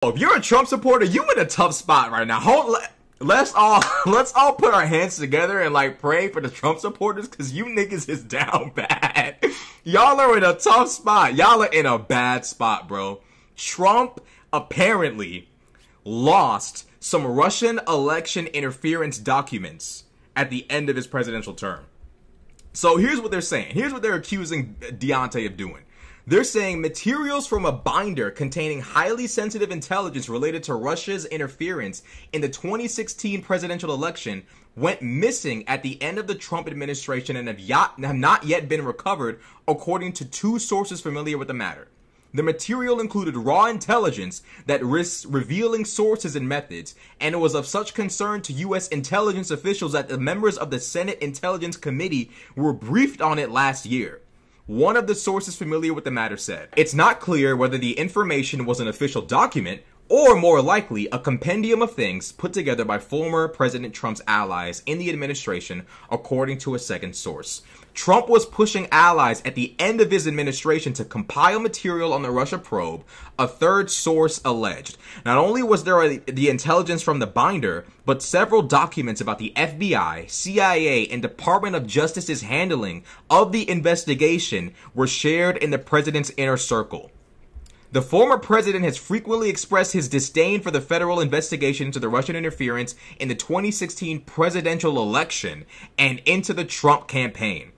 If you're a Trump supporter, you in a tough spot right now. Let's all put our hands together and like pray for the Trump supporters, because you niggas is down bad. Y'all are in a tough spot. Y'all are in a bad spot, bro. Trump apparently lost some Russian election interference documents at the end of his presidential term. So here's what they're saying. Here's what they're accusing Deontay of doing. They're saying materials from a binder containing highly sensitive intelligence related to Russia's interference in the 2016 presidential election went missing at the end of the Trump administration and have not yet been recovered, according to two sources familiar with the matter. The material included raw intelligence that risks revealing sources and methods, and it was of such concern to U.S. intelligence officials that the members of the Senate Intelligence Committee were briefed on it last year. One of the sources familiar with the matter said, "It's not clear whether the information was an official document or, more likely, a compendium of things put together by former President Trump's allies in the administration," according to a second source. Trump was pushing allies at the end of his administration to compile material on the Russia probe, a third source alleged. Not only was there the intelligence from the binder, but several documents about the FBI, CIA, and Department of Justice's handling of the investigation were shared in the president's inner circle. The former president has frequently expressed his disdain for the federal investigation into the Russian interference in the 2016 presidential election and into the Trump campaign.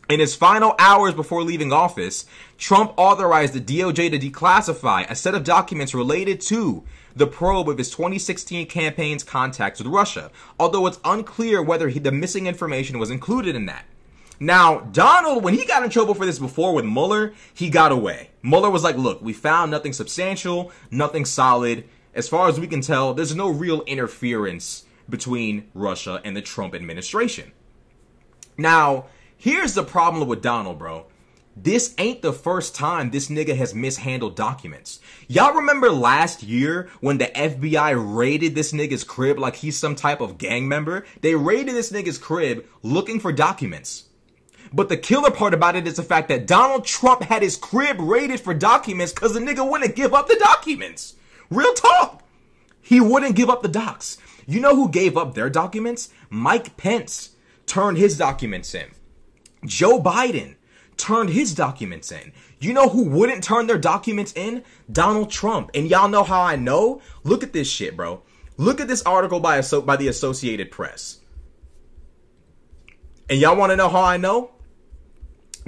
In his final hours before leaving office, Trump authorized the DOJ to declassify a set of documents related to the probe of his 2016 campaign's contacts with Russia, although it's unclear whether the missing information was included in that. Now, Donald, when he got in trouble for this before with Mueller, he got away. Mueller was like, look, we found nothing substantial, nothing solid. As far as we can tell, there's no real interference between Russia and the Trump administration. Now, here's the problem with Donald, bro. This ain't the first time this nigga has mishandled documents. Y'all remember last year when the FBI raided this nigga's crib like he's some type of gang member? They raided this nigga's crib looking for documents. But the killer part about it is the fact that Donald Trump had his crib raided for documents because the nigga wouldn't give up the documents. Real talk. He wouldn't give up the docs. You know who gave up their documents? Mike Pence turned his documents in. Joe Biden turned his documents in. You know who wouldn't turn their documents in? Donald Trump. And y'all know how I know? Look at this shit, bro. Look at this article by the Associated Press. And y'all want to know how I know?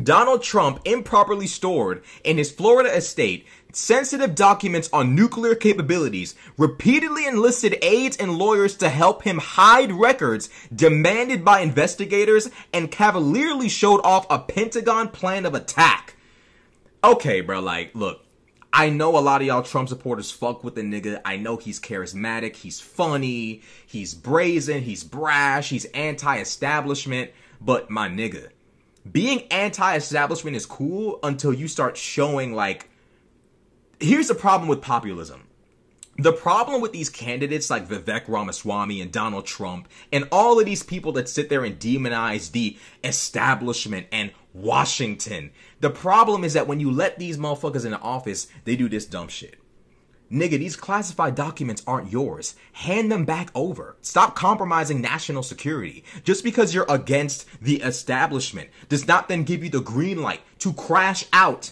Donald Trump improperly stored in his Florida estate sensitive documents on nuclear capabilities, repeatedly enlisted aides and lawyers to help him hide records demanded by investigators, and cavalierly showed off a Pentagon plan of attack. Okay, bro, like, look, I know a lot of y'all Trump supporters fuck with the nigga. I know he's charismatic, he's funny, he's brazen, he's brash, he's anti-establishment, but my nigga, being anti-establishment is cool until you start showing, like, here's the problem with populism. The problem with these candidates like Vivek Ramaswamy and Donald Trump and all of these people that sit there and demonize the establishment and Washington, the problem is that when you let these motherfuckers into office, they do this dumb shit. Nigga, these classified documents aren't yours. Hand them back over. Stop compromising national security. Just because you're against the establishment does not then give you the green light to crash out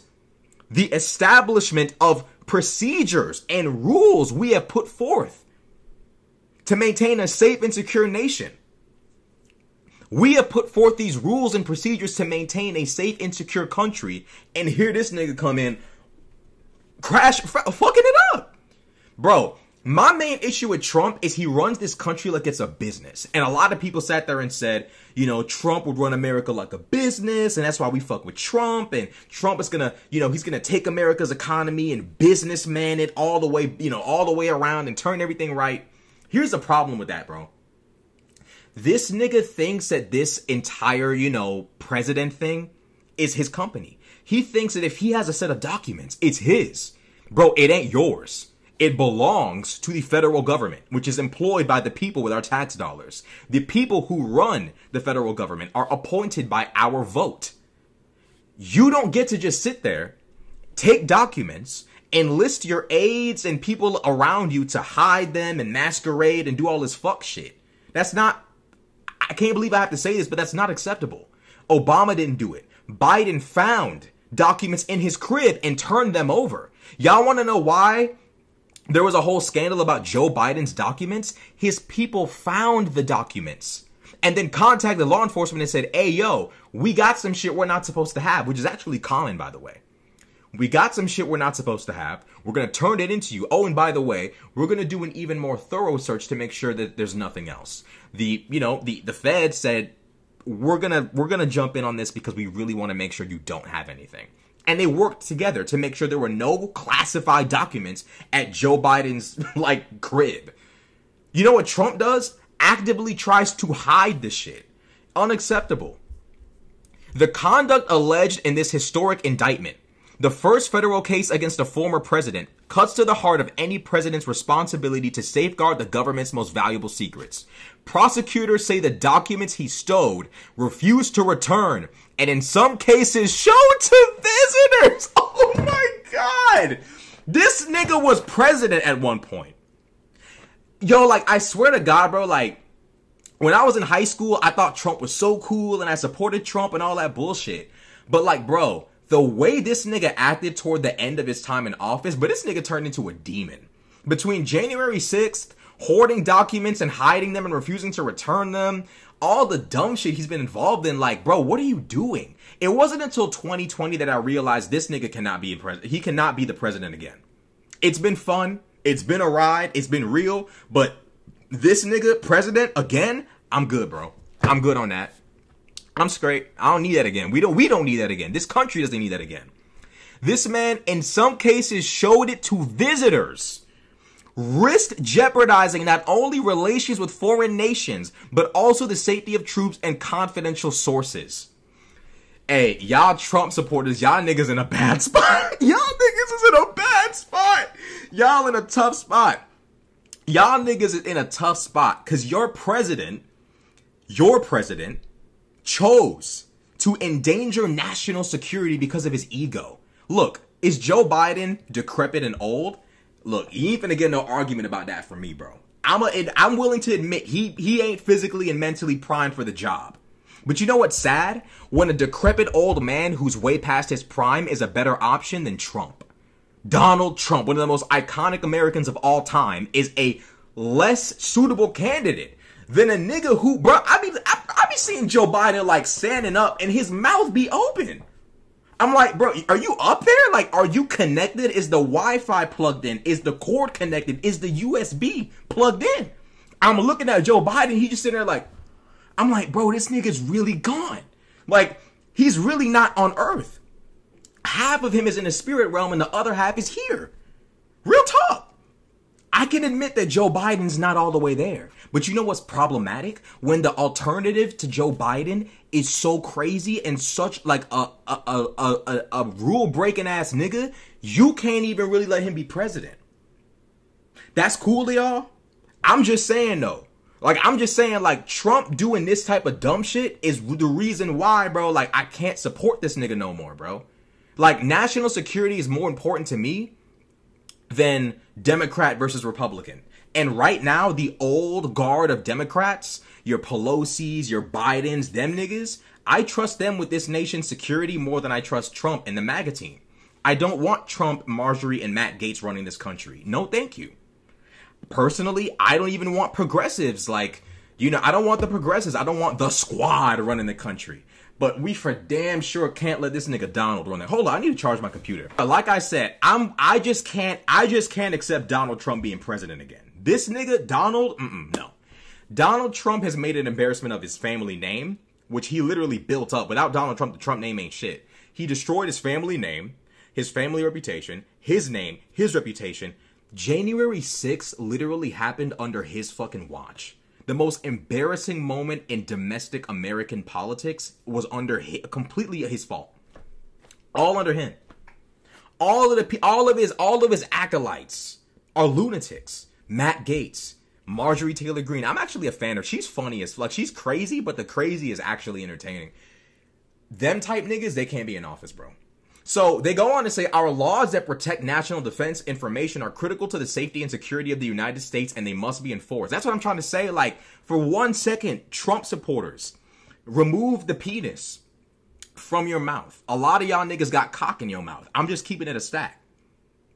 the establishment of procedures and rules we have put forth to maintain a safe and secure nation. We have put forth these rules and procedures to maintain a safe and secure country, and here this nigga come in, fucking it up. Bro, my main issue with Trump is he runs this country like it's a business. And a lot of people sat there and said, you know, Trump would run America like a business, and that's why we fuck with Trump. And Trump is gonna, you know, he's gonna take America's economy and businessman it all the way, you know, all the way around and turn everything right. Here's the problem with that, bro. This nigga thinks that this entire, you know, president thing is his company. He thinks that if he has a set of documents, it's his. Bro, it ain't yours. It belongs to the federal government, which is employed by the people with our tax dollars. The people who run the federal government are appointed by our vote. You don't get to just sit there, take documents, enlist your aides and people around you to hide them and masquerade and do all this fuck shit. That's not, I can't believe I have to say this, but that's not acceptable. Obama didn't do it. Biden found documents in his crib and turned them over. Y'all want to know why there was a whole scandal about Joe Biden's documents? His people found the documents and then contacted law enforcement and said, hey, yo, we got some shit we're not supposed to have, which is actually common, by the way. We got some shit we're not supposed to have. We're going to turn it into you. Oh, and by the way, we're going to do an even more thorough search to make sure that there's nothing else. The Fed said, we're going to jump in on this because we really want to make sure you don't have anything. And they worked together to make sure there were no classified documents at Joe Biden's, crib. You know what Trump does? Actively tries to hide this shit. Unacceptable. The conduct alleged in this historic indictment, the first federal case against a former president, cuts to the heart of any president's responsibility to safeguard the government's most valuable secrets. Prosecutors say the documents he stowed, refused to return, and in some cases showed to visitors. Oh my God. This nigga was president at one point. Yo, I swear to God, bro, when I was in high school, I thought Trump was so cool and I supported Trump and all that bullshit. But bro, the way this nigga acted toward the end of his time in office, but this nigga turned into a demon. Between January 6th, hoarding documents and hiding them and refusing to return them, all the dumb shit he's been involved in, bro, what are you doing? It wasn't until 2020 that I realized this nigga cannot be he cannot be the president again. It's been fun. It's been a ride. It's been real. But this nigga, president, again, I'm good, bro. I'm good on that. I'm straight. I don't need that again. We don't need that again. This country doesn't need that again. This man, in some cases, showed it to visitors. Risked jeopardizing not only relations with foreign nations, but also the safety of troops and confidential sources. Hey, y'all Trump supporters, y'all niggas in a bad spot. Y'all niggas is in a bad spot. Y'all in a tough spot. Y'all niggas is in a tough spot because your president chose to endanger national security because of his ego. Look, is Joe Biden decrepit and old? Look, you ain't finna get no argument about that from me, bro. I'm willing to admit he ain't physically and mentally primed for the job. But you know what's sad? When a decrepit old man who's way past his prime is a better option than Trump. Donald Trump, one of the most iconic Americans of all time, is a less suitable candidate than a nigga who, bro, I be seeing Joe Biden standing up and his mouth be open. I'm like, bro, are you up there? Are you connected? Is the Wi-Fi plugged in? Is the cord connected? Is the USB plugged in? I'm looking at Joe Biden. He just sitting there I'm like, bro, this nigga's really gone. He's really not on Earth. Half of him is in the spirit realm and the other half is here. Real talk. I can admit that Joe Biden's not all the way there. But you know what's problematic? When the alternative to Joe Biden is so crazy and such a rule-breaking ass nigga, you can't even really let him be president. That's cool to y'all? I'm just saying though. Trump doing this type of dumb shit is the reason why, bro, I can't support this nigga no more, bro. National security is more important to me than Democrat versus Republican. And right now, the old guard of Democrats, your Pelosi's, your Bidens, them niggas, I trust them with this nation's security more than I trust Trump and the MAGA team. I don't want Trump, Marjorie, and Matt Gaetz running this country. No, thank you. Personally, I don't even want progressives I don't want the progressives. I don't want the squad running the country. But we for damn sure can't let this nigga Donald run it. Hold on, I need to charge my computer. Like I said, I just can't accept Donald Trump being president again. This nigga, Donald, no. Donald Trump has made an embarrassment of his family name, which he literally built up. Without Donald Trump, the Trump name ain't shit. He destroyed his family name, his family reputation, his name, his reputation. January 6th literally happened under his fucking watch. The most embarrassing moment in domestic American politics was completely his fault. All under him. All of his acolytes are lunatics. Matt Gaetz, Marjorie Taylor Greene. I'm actually a fan of her. She's funny as fuck. She's crazy, but the crazy is actually entertaining. Them type niggas, they can't be in office, bro. So they go on to say, our laws that protect national defense information are critical to the safety and security of the United States, and they must be enforced. That's what I'm trying to say. Like, for 1 second, Trump supporters, remove the penis from your mouth. A lot of y'all niggas got cock in your mouth. I'm just keeping it a stack.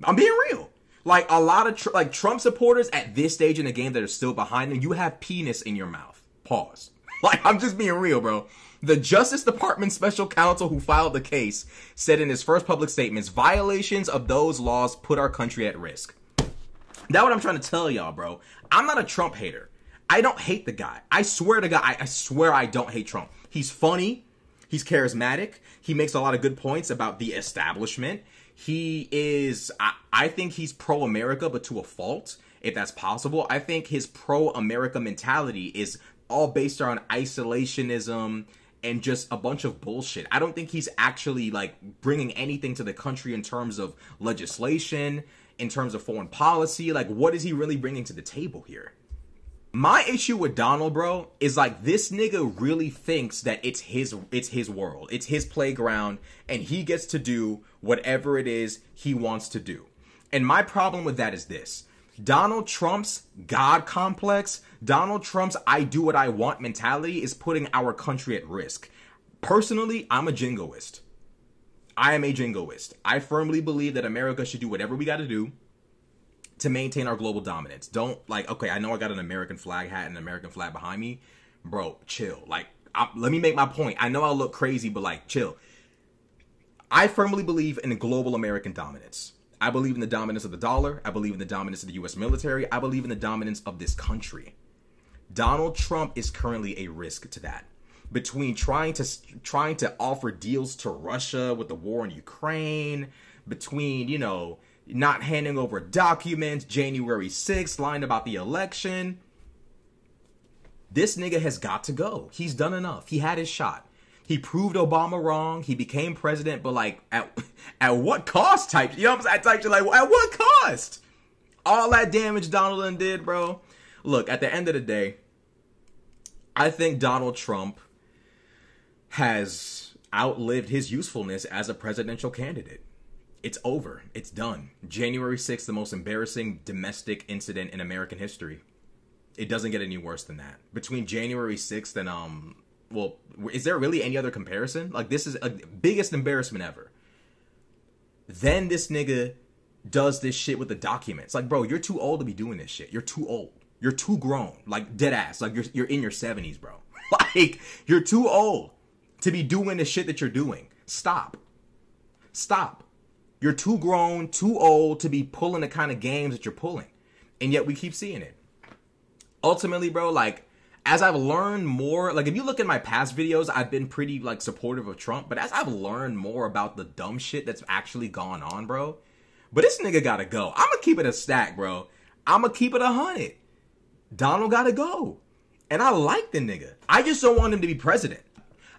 I'm being real. Like, a lot of Trump supporters at this stage in the game that are still behind them, you have penis in your mouth. Pause. Like, I'm just being real, bro. The Justice Department special counsel who filed the case said in his first public statements, violations of those laws put our country at risk. That's what I'm trying to tell y'all, bro. I'm not a Trump hater. I don't hate the guy. I swear to God, I swear I don't hate Trump. He's funny. He's charismatic. He makes a lot of good points about the establishment. He is, I think he's pro-America, but to a fault, if that's possible. I think his pro-America mentality is all based on isolationism and just a bunch of bullshit. I don't think he's actually, like, bringing anything to the country in terms of legislation, in terms of foreign policy. Like, what is he really bringing to the table here? My issue with Donald, bro, is like, this nigga really thinks that it's his world. It's his playground, and he gets to do whatever it is he wants to do. And my problem with that is this. Donald Trump's God complex, Donald Trump's I do what I want mentality is putting our country at risk. Personally, I'm a jingoist. I am a jingoist. I firmly believe that America should do whatever we got to do to maintain our global dominance. Don't, like, okay, I know I got an American flag hat and an American flag behind me. Bro, chill. Like, let me make my point. I know I look crazy, but, like, chill. I firmly believe in global American dominance. I believe in the dominance of the dollar. I believe in the dominance of the U.S. military. I believe in the dominance of this country. Donald Trump is currently a risk to that. Between trying to offer deals to Russia with the war in Ukraine, between, you know, not handing over documents, January 6th, lying about the election. This nigga has got to go. He's done enough. He had his shot. He proved Obama wrong. He became president, but, like, at what cost type? You know what I'm saying? Type shit like, at what cost? All that damage Donald did, bro. Look, at the end of the day, I think Donald Trump has outlived his usefulness as a presidential candidate. It's over. It's done. January 6th, the most embarrassing domestic incident in American history. It doesn't get any worse than that. Between January 6th and, well, is there really any other comparison? Like, this is a biggest embarrassment ever. Then this nigga does this shit with the documents. Like, bro, you're too old to be doing this shit. You're too old. You're too grown. Like, dead ass. Like, you're in your 70s, bro. Like, you're too old to be doing the shit that you're doing. Stop. Stop. You're too grown, too old to be pulling the kind of games that you're pulling. And yet we keep seeing it. Ultimately, bro, like, as I've learned more, like, if you look at my past videos, I've been pretty, like, supportive of Trump. But as I've learned more about the dumb shit that's actually gone on, bro. But this nigga gotta go. I'm gonna keep it a stack, bro. I'm gonna keep it 100. Donald gotta go. And I like the nigga. I just don't want him to be president.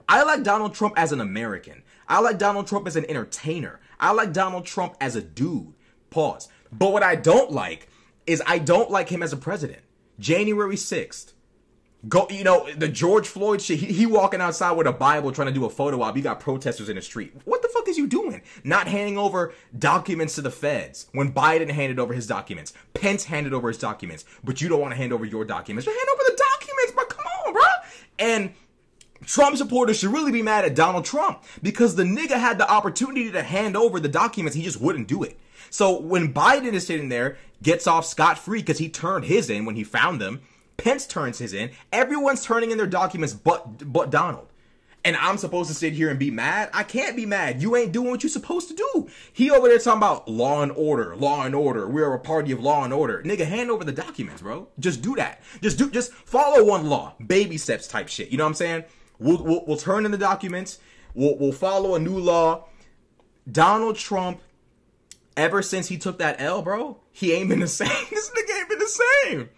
I like Donald Trump as an American. I like Donald Trump as an entertainer. I like Donald Trump as a dude. Pause. But what I don't like is I don't like him as a president. January 6th. Go, you know, the George Floyd shit. He walking outside with a Bible trying to do a photo op. You got protesters in the street. What the fuck is you doing? Not handing over documents to the feds when Biden handed over his documents. Pence handed over his documents. But you don't want to hand over your documents. Hand over the documents, bro. Come on, bro. And Trump supporters should really be mad at Donald Trump because the nigga had the opportunity to hand over the documents. He just wouldn't do it. So when Biden is sitting there, gets off scot-free because he turned his in when he found them. Pence turns his in. Everyone's turning in their documents but Donald. And I'm supposed to sit here and be mad? I can't be mad. You ain't doing what you're supposed to do. He over there talking about law and order, law and order. We're a party of law and order. Nigga, hand over the documents, bro. Just do that. Just follow one law. Baby steps type shit. You know what I'm saying? We'll turn in the documents. We'll follow a new law. Donald Trump, ever since he took that L, bro, he ain't been the same. This nigga ain't been the same.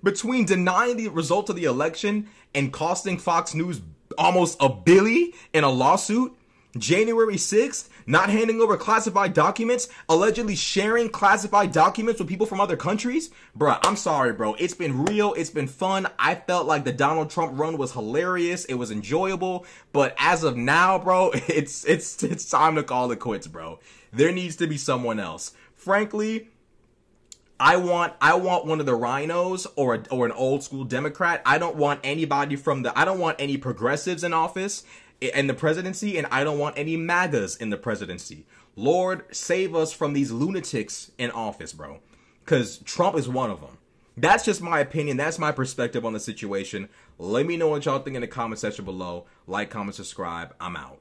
Between denying the result of the election and costing Fox News almost $1 billion in a lawsuit, January 6th, not handing over classified documents, allegedly sharing classified documents with people from other countries. Bruh, I'm sorry, bro. It's been real. It's been fun. I felt like the Donald Trump run was hilarious. It was enjoyable. But as of now, bro, it's time to call it quits, bro. There needs to be someone else. Frankly, I want one of the rhinos or an old school Democrat. I don't want anybody I don't want any progressives in office in the presidency, and I don't want any MAGAs in the presidency. Lord, save us from these lunatics in office, bro. Because Trump is one of them. That's just my opinion. That's my perspective on the situation. Let me know what y'all think in the comment section below. Like, comment, subscribe. I'm out.